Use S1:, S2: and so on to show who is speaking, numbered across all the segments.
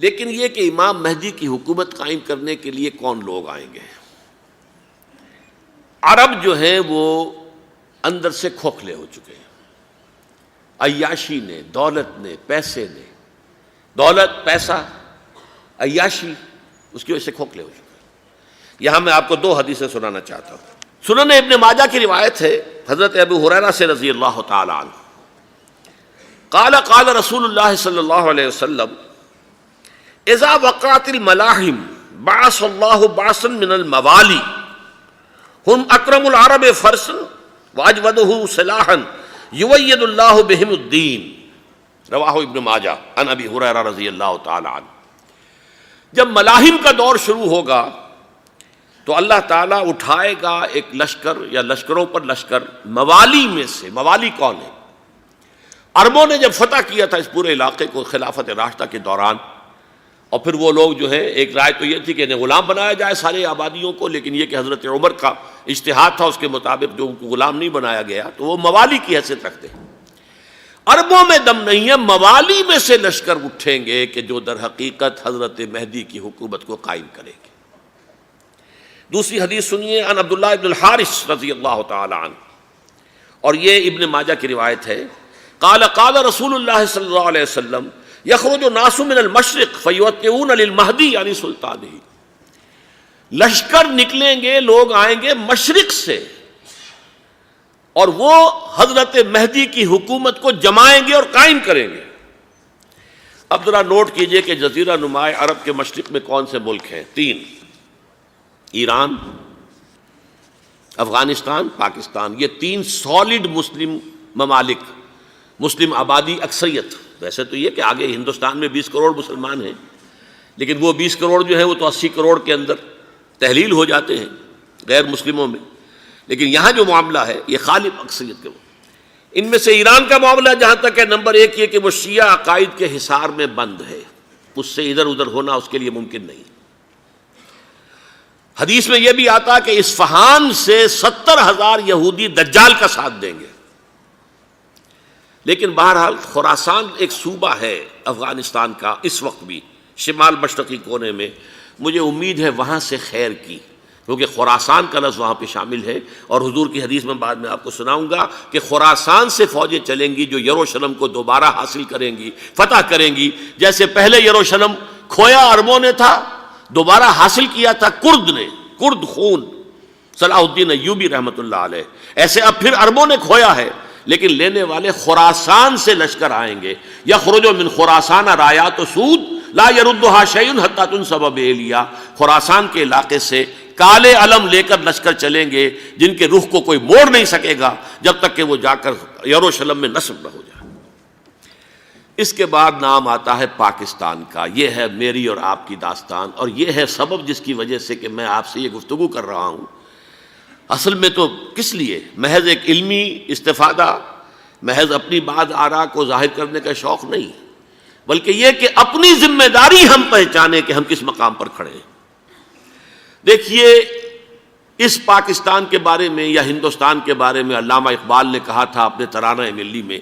S1: لیکن یہ کہ امام مہدی کی حکومت قائم کرنے کے لیے کون لوگ آئیں گے؟ عرب جو ہیں وہ اندر سے کھوکھلے ہو چکے ہیں، عیاشی نے، دولت نے، پیسے نے، دولت، پیسہ، عیاشی، اس کی وجہ سے کھوکھلے ہو چکے ہیں۔ یہاں میں آپ کو دو حدیثیں سنانا چاہتا ہوں۔ سنن ابن ماجہ کی روایت ہے حضرت ابو ہریرہ سے رضی اللہ تعالی عنہ، قال قال رسول اللہ صلی اللہ علیہ وسلم اذا وقعت الملاحم بعث اللہ بعثا من الموالی ہم اکرم العرب فرسا واجودہ سلاحا یوید اللہ بہم الدین، رواہ ابن ماجہ عن ابی ہریرہ رضی اللہ تعالی عنہ۔ جب ملاحم کا دور شروع ہوگا تو اللہ تعالیٰ اٹھائے گا ایک لشکر یا لشکروں پر لشکر موالی میں سے۔ موالی کون ہے؟ عربوں نے جب فتح کیا تھا اس پورے علاقے کو خلافت راشدہ کے دوران، اور پھر وہ لوگ جو ہے، ایک رائے تو یہ تھی کہ انہیں غلام بنایا جائے سارے آبادیوں کو، لیکن یہ کہ حضرت عمر کا اجتہاد تھا، اس کے مطابق جو ان کو غلام نہیں بنایا گیا تو وہ موالی کی حیثیت رکھتے ہیں۔ عربوں میں دم نہیں ہے، موالی میں سے لشکر اٹھیں گے کہ جو در حقیقت حضرت مہدی کی حکومت کو قائم کریں گے۔ دوسری حدیث سنیے، عن عبداللہ ابن الحارث رضی اللہ تعالی عنہ، اور یہ ابن ماجہ کی روایت ہے، قال قال رسول اللہ صلی اللہ علیہ وسلم یخرج الناس من المشرق فیوطئون للمہدی یعنی سلطانہ، لشکر نکلیں گے، لوگ آئیں گے مشرق سے، اور وہ حضرت مہدی کی حکومت کو جمائیں گے اور قائم کریں گے۔ اب ذرا نوٹ کیجئے کہ جزیرہ نما عرب کے مشرق میں کون سے ملک ہیں؟ تین: ایران، افغانستان، پاکستان۔ یہ تین سالڈ مسلم ممالک، مسلم آبادی اکثریت۔ ویسے تو یہ کہ آگے ہندوستان میں 20 کروڑ مسلمان ہیں، لیکن وہ 20 کروڑ جو ہے وہ تو 80 کروڑ کے اندر تحلیل ہو جاتے ہیں غیر مسلموں میں، لیکن یہاں جو معاملہ ہے یہ غالب اکثریت کے۔ ان میں سے ایران کا معاملہ جہاں تک ہے، نمبر ایک یہ کہ وہ شیعہ عقائد کے حصار میں بند ہے، اس سے ادھر ادھر ہونا اس کے لیے ممکن نہیں۔ حدیث میں یہ بھی آتا کہ اصفہان سے 70,000 یہودی دجال کا ساتھ دیں گے۔ لیکن بہرحال خراسان ایک صوبہ ہے افغانستان کا اس وقت بھی، شمال مشرقی کونے میں، مجھے امید ہے وہاں سے خیر کی، کیونکہ خراسان کا لفظ وہاں پہ شامل ہے، اور حضور کی حدیث میں بعد میں آپ کو سناؤں گا کہ خراسان سے فوجیں چلیں گی جو یروشلم کو دوبارہ حاصل کریں گی، فتح کریں گی۔ جیسے پہلے یروشلم کھویا عربوں نے تھا، دوبارہ حاصل کیا تھا کرد نے، کرد خون صلاح الدین ایوبی رحمۃ اللہ علیہ، ایسے اب پھر عربوں نے کھویا ہے، لیکن لینے والے خراسان سے لشکر آئیں گے۔ یخرج من خراسان رایات سود لا یردھا شیء حتی تنصب بإیلیا، خراسان کے علاقے سے کالے علم لے کر لشکر چلیں گے جن کے رخ کو کوئی موڑ نہیں سکے گا جب تک کہ وہ جا کر یروشلم میں نصب نہ ہو جائے۔ اس کے بعد نام آتا ہے پاکستان کا۔ یہ ہے میری اور آپ کی داستان، اور یہ ہے سبب جس کی وجہ سے کہ میں آپ سے یہ گفتگو کر رہا ہوں۔ اصل میں تو کس لیے؟ محض ایک علمی استفادہ، محض اپنی بات آراء کو ظاہر کرنے کا شوق نہیں، بلکہ یہ کہ اپنی ذمہ داری ہم پہچانیں کہ ہم کس مقام پر کھڑے ہیں۔ دیکھیے، اس پاکستان کے بارے میں یا ہندوستان کے بارے میں علامہ اقبال نے کہا تھا اپنے ترانہ ملی میں،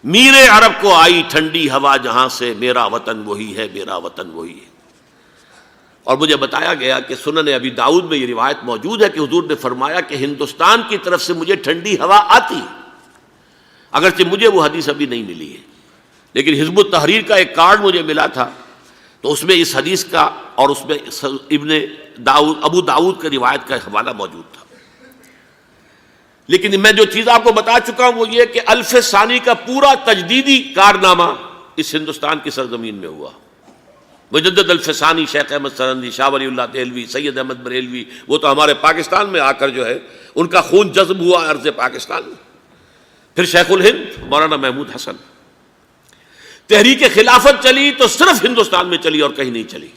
S1: میر عرب کو آئی ٹھنڈی ہوا جہاں سے، میرا وطن وہی ہے، میرا وطن وہی ہے۔ اور مجھے بتایا گیا کہ سنن ابی داؤد میں یہ روایت موجود ہے کہ حضور نے فرمایا کہ ہندوستان کی طرف سے مجھے ٹھنڈی ہوا آتی ہے، اگرچہ مجھے وہ حدیث ابھی نہیں ملی ہے، لیکن حزب التحریر کا ایک کارڈ مجھے ملا تھا، تو اس میں اس حدیث کا اور اس میں ابو داؤد کی روایت کا حوالہ موجود تھا۔ لیکن میں جو چیز آپ کو بتا چکا ہوں وہ یہ کہ الف ثانی کا پورا تجدیدی کارنامہ اس ہندوستان کی سرزمین میں ہوا۔ مجدد الف ثانی شیخ احمد سرندی، شاہ ولی اللہ دہلوی، سید احمد بریلوی، وہ تو ہمارے پاکستان میں آ کر جو ہے ان کا خون جذب ہوا ارض پاکستان میں۔ پھر شیخ الہند مولانا محمود حسن۔ تحریک خلافت چلی تو صرف ہندوستان میں چلی اور کہیں نہیں چلی۔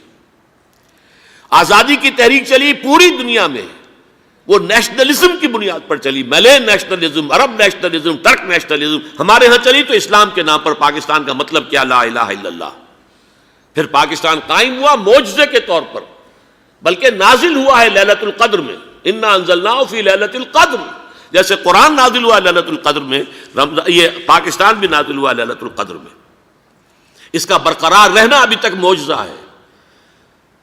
S1: آزادی کی تحریک چلی پوری دنیا میں، وہ نیشنلزم کی بنیاد پر چلی، ملے نیشنلزم، عرب نیشنلزم، ترک نیشنلزم۔ ہمارے ہاں چلی تو اسلام کے نام پر، پاکستان کا مطلب کیا؟ لا الہ الا اللہ۔ پھر پاکستان قائم ہوا معجزے کے طور پر، بلکہ نازل ہوا ہے لیلۃ القدر میں، انا انزلناہ فی لیلۃ القدر، جیسے قرآن نازل ہوا لیلۃ القدر میں، یہ پاکستان بھی نازل ہوا لیلۃ القدر میں۔ اس کا برقرار رہنا ابھی تک معجزہ ہے۔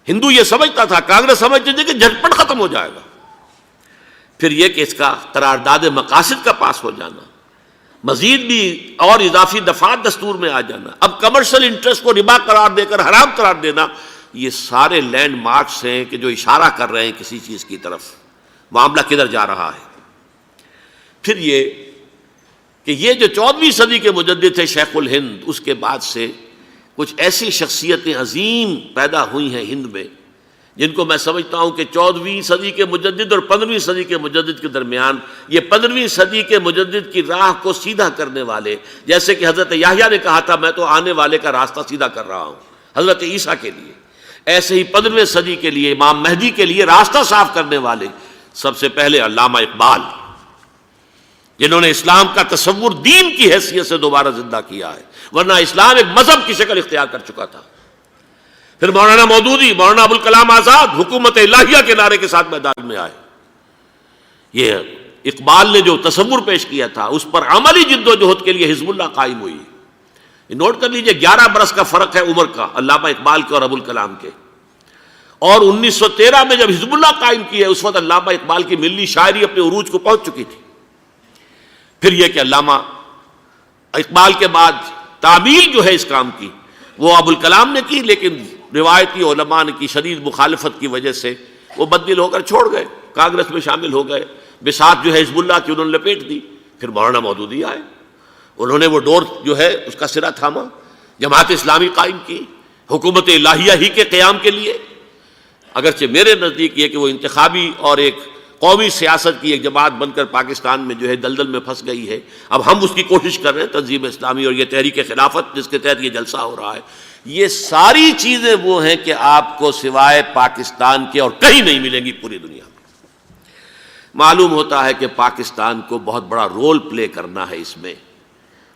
S1: ہندو یہ سمجھتا تھا، کانگریس سمجھتی تھی کہ جھٹپٹ ختم ہو جائے گا۔ پھر یہ کہ اس کا قرارداد مقاصد کا پاس ہو جانا، مزید بھی اور اضافی دفعات دستور میں آ جانا، اب کمرشل انٹرسٹ کو ربا قرار دے کر حرام قرار دینا، یہ سارے لینڈ مارکس ہیں کہ جو اشارہ کر رہے ہیں کسی چیز کی طرف، معاملہ کدھر جا رہا ہے۔ پھر یہ کہ یہ جو 14ویں صدی کے مجدد تھے شیخ الہند، اس کے بعد سے کچھ ایسی شخصیتیں عظیم پیدا ہوئی ہیں ہند میں، جن کو میں سمجھتا ہوں کہ 14ویں صدی کے مجدد اور 15ویں صدی کے مجدد کے درمیان یہ 15ویں صدی کے مجدد کی راہ کو سیدھا کرنے والے، جیسے کہ حضرت یحییٰ نے کہا تھا میں تو آنے والے کا راستہ سیدھا کر رہا ہوں حضرت عیسیٰ کے لیے، ایسے ہی 15ویں صدی کے لیے امام مہدی کے لیے راستہ صاف کرنے والے سب سے پہلے علامہ اقبال، جنہوں نے اسلام کا تصور دین کی حیثیت سے دوبارہ زندہ کیا ہے، ورنہ اسلام ایک مذہب کی شکل اختیار کر چکا تھا۔ پھر مولانا مودودی، مولانا ابوالکلام آزاد حکومت الہیہ کے نعرے کے ساتھ میدان میں آئے۔ یہ اقبال نے جو تصور پیش کیا تھا اس پر عملی جد و جہد کے لیے حزب اللہ قائم ہوئی۔ نوٹ کر لیجئے 11 برس کا فرق ہے عمر کا علامہ اقبال کے اور ابوالکلام کے، اور 1913 میں جب حزب اللہ قائم کی ہے اس وقت علامہ اقبال کی ملی شاعری اپنے عروج کو پہنچ چکی تھی۔ پھر یہ کہ علامہ اقبال کے بعد تعمیل جو ہے اس کام کی وہ ابوالکلام نے کی، لیکن روایتی علماء نے کی شدید مخالفت کی وجہ سے وہ بددل ہو کر چھوڑ گئے، کانگریس میں شامل ہو گئے، بساط جو ہے حزب اللہ کی انہوں نے لپیٹ دی۔ پھر مولانا مودودی آئے، انہوں نے وہ ڈور جو ہے اس کا سرا تھاما، جماعت اسلامی قائم کی حکومت الہیہ ہی کے قیام کے لیے۔ اگرچہ میرے نزدیک یہ کہ وہ انتخابی اور ایک قومی سیاست کی ایک جماعت بن کر پاکستان میں جو ہے دلدل میں پھنس گئی ہے، اب ہم اس کی کوشش کر رہے ہیں، تنظیم اسلامی اور یہ تحریک خلافت جس کے تحت یہ جلسہ ہو رہا ہے، یہ ساری چیزیں وہ ہیں کہ آپ کو سوائے پاکستان کے اور کہیں نہیں ملیں گی پوری دنیا میں۔ معلوم ہوتا ہے کہ پاکستان کو بہت بڑا رول پلے کرنا ہے اس میں،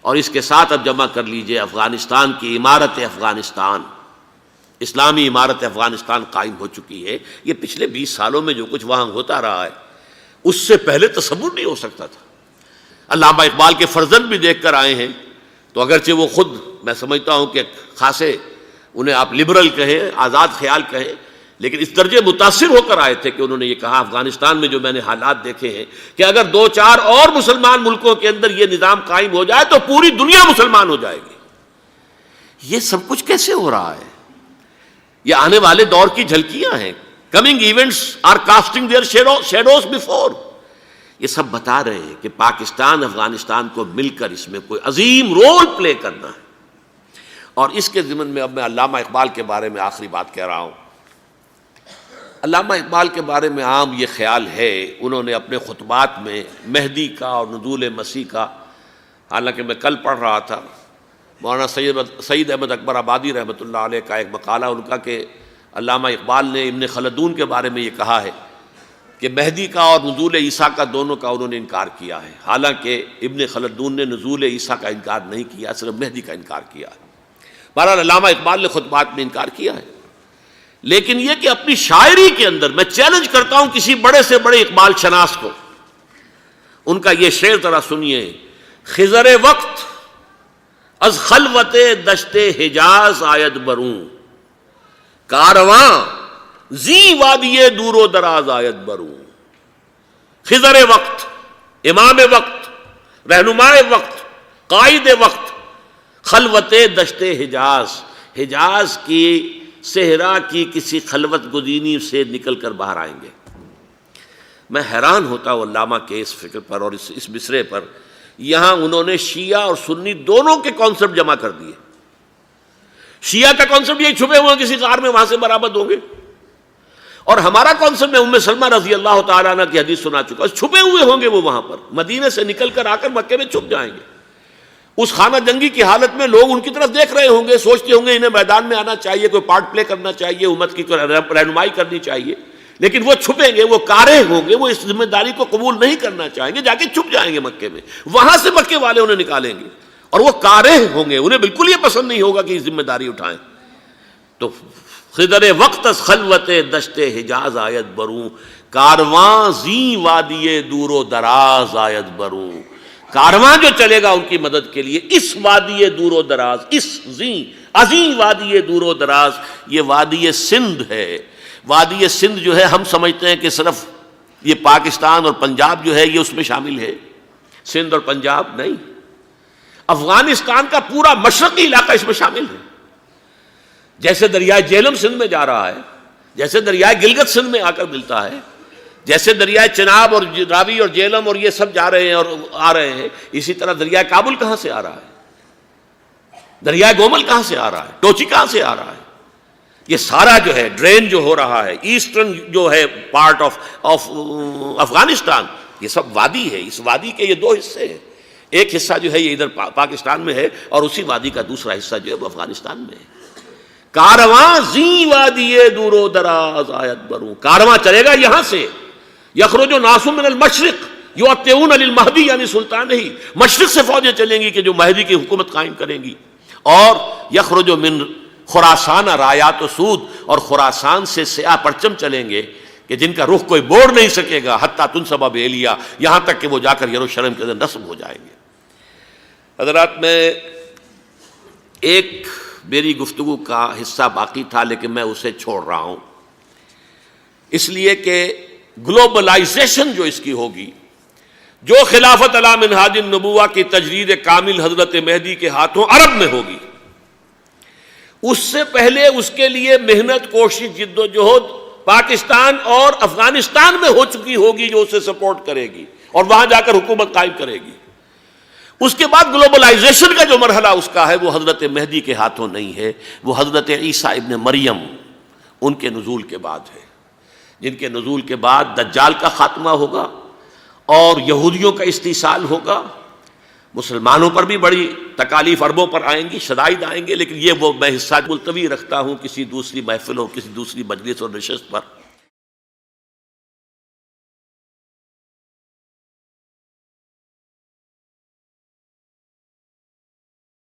S1: اور اس کے ساتھ اب جمع کر لیجئے افغانستان کی عمارت افغانستان، اسلامی عمارت افغانستان قائم ہو چکی ہے۔ یہ پچھلے 20 سالوں میں جو کچھ وہاں ہوتا رہا ہے اس سے پہلے تصور نہیں ہو سکتا تھا۔ علامہ اقبال کے فرزند بھی دیکھ کر آئے ہیں، تو اگرچہ وہ خود میں سمجھتا ہوں کہ خاصے انہیں آپ لبرل کہیں، آزاد خیال کہیں، لیکن اس درجے متاثر ہو کر آئے تھے کہ انہوں نے یہ کہا افغانستان میں جو میں نے حالات دیکھے ہیں کہ اگر 2-4 اور مسلمان ملکوں کے اندر یہ نظام قائم ہو جائے تو پوری دنیا مسلمان ہو جائے گی۔ یہ سب کچھ کیسے ہو رہا ہے؟ یہ آنے والے دور کی جھلکیاں ہیں۔ Coming events are casting their shadows before. یہ سب بتا رہے ہیں کہ پاکستان افغانستان کو مل کر اس میں کوئی عظیم رول پلے کرنا ہے۔ اور اس کے ضمن میں اب میں علامہ اقبال کے بارے میں آخری بات کہہ رہا ہوں۔ علامہ اقبال کے بارے میں عام یہ خیال ہے، انہوں نے اپنے خطبات میں مہدی کا اور نزول مسیح کا، حالانکہ میں کل پڑھ رہا تھا مولانا سید احمد اکبر آبادی رحمۃ اللہ علیہ کا ایک مقالہ ان کا کہ علامہ اقبال نے ابن خلدون کے بارے میں یہ کہا ہے کہ مہدی کا اور نزول عیسیٰ کا دونوں کا انہوں نے انکار کیا ہے، حالانکہ ابن خلدون نے نزول عیسیٰ کا انکار نہیں کیا، صرف مہدی کا انکار کیا ہے۔ بہرحال علامہ اقبال نے خطبات میں انکار کیا ہے، لیکن یہ کہ اپنی شاعری کے اندر میں چیلنج کرتا ہوں کسی بڑے سے بڑے اقبال شناس کو، ان کا یہ شعر ذرا سنیے: خضر وقت از خلوت دشت حجاز آید بروں، کارواں زی وادی دور و دراز آید بروں۔ خضر وقت، امام وقت، رہنمائے وقت، قائد وقت، خلوت دشت حجاز، حجاز کی صحرا کی کسی خلوت گزینی سے نکل کر باہر آئیں گے۔ میں حیران ہوتا ہوں علامہ کے اس فکر پر اور اس مصرے پر۔ یہاں انہوں نے شیعہ اور سنی دونوں کے کانسیپٹ جمع کر دیے۔ شیعہ کا کانسیپٹ یہ چھپے ہوئے کسی غار میں وہاں سے برآمد ہوں گے، اور ہمارا کانسیپٹ میں ام سلمہ رضی اللہ تعالیٰ عنہ کی حدیث سنا چکا، چھپے ہوئے ہوں گے وہ وہاں پر، مدینے سے نکل کر آ کر مکے میں چھپ جائیں گے۔ اس خانہ جنگی کی حالت میں لوگ ان کی طرف دیکھ رہے ہوں گے، سوچتے ہوں گے انہیں میدان میں آنا چاہیے، کوئی پارٹ پلے کرنا چاہیے، امت کی رہنمائی کرنی چاہیے، لیکن وہ چھپیں گے، وہ کارے ہوں گے، وہ اس ذمہ داری کو قبول نہیں کرنا چاہیں گے، جا کے چھپ جائیں گے مکے میں، وہاں سے مکے والے انہیں نکالیں گے، اور وہ کارے ہوں گے، انہیں بالکل یہ پسند نہیں ہوگا کہ یہ ذمہ داری اٹھائیں۔ تو خضر وقت از خلوت دشت حجاز آید بروں، کارواں زی وادی دور و دراز آید بروں۔ کارواں جو چلے گا ان کی مدد کے لیے اس وادی دور و دراز، اس عظیم وادی دور و دراز، یہ وادی سندھ ہے۔ وادی سندھ جو ہے ہم سمجھتے ہیں کہ صرف یہ پاکستان اور پنجاب جو ہے یہ اس میں شامل ہے، سندھ اور پنجاب نہیں، افغانستان کا پورا مشرقی علاقہ اس میں شامل ہے۔ جیسے دریائے جہلم سندھ میں جا رہا ہے، جیسے دریائے گلگت سندھ میں آ کر ملتا ہے، جیسے دریائے چناب اور راوی اور جہلم اور یہ سب جا رہے ہیں اور آ رہے ہیں، اسی طرح دریائے کابل کہاں سے آ رہا ہے، دریائے گومل کہاں سے آ رہا ہے، ٹوچی کہاں سے آ رہا ہے، یہ سارا جو ہے ڈرین جو ہو رہا ہے، ایسٹرن جو ہے پارٹ آف افغانستان، یہ سب وادی ہے۔ اس وادی کے یہ دو حصے ہیں، ایک حصہ جو ہے یہ ادھر پاکستان میں ہے اور اسی وادی کا دوسرا حصہ جو ہے وہ افغانستان میں ہے۔ کارواں زی وادی دور و دراز آیت بروں، کارواں چلے گا یہاں سے، یخرج ناس من المشرق یؤتون للمہدی یعنی سلطان ہی، مشرق سے فوجیں چلیں گی کہ جو مہدی کی حکومت قائم کریں گی، اور یخرج من خراسان رایات و سود، اور خراسان سے سیاہ پرچم چلیں گے کہ جن کا رخ کوئی موڑ نہیں سکے گا، حتیٰ تنصب بیلیا، یہاں تک کہ وہ جا کر یروشلم کے اندر نصب ہو جائیں گے۔ حضرات، میں ایک میری گفتگو کا حصہ باقی تھا لیکن میں اسے چھوڑ رہا ہوں، اس لیے کہ گلوبلائزیشن جو اس کی ہوگی، جو خلافت علی منہاج النبوہ کی تجرید کامل حضرت مہدی کے ہاتھوں عرب میں ہوگی، اس سے پہلے اس کے لیے محنت، کوشش، جد و جہد پاکستان اور افغانستان میں ہو چکی ہوگی جو اسے سپورٹ کرے گی اور وہاں جا کر حکومت قائم کرے گی۔ اس کے بعد گلوبلائزیشن کا جو مرحلہ اس کا ہے وہ حضرت مہدی کے ہاتھوں نہیں ہے، وہ حضرت عیسیٰ ابن مریم ان کے نزول کے بعد ہے، جن کے نزول کے بعد دجال کا خاتمہ ہوگا اور یہودیوں کا استحصال ہوگا، مسلمانوں پر بھی بڑی تکالیف عربوں پر آئیں گی، شدائد آئیں گے، لیکن یہ وہ میں حصہ ملتوی رکھتا ہوں کسی دوسری محفل اور کسی دوسری مجلس اور نشست پر۔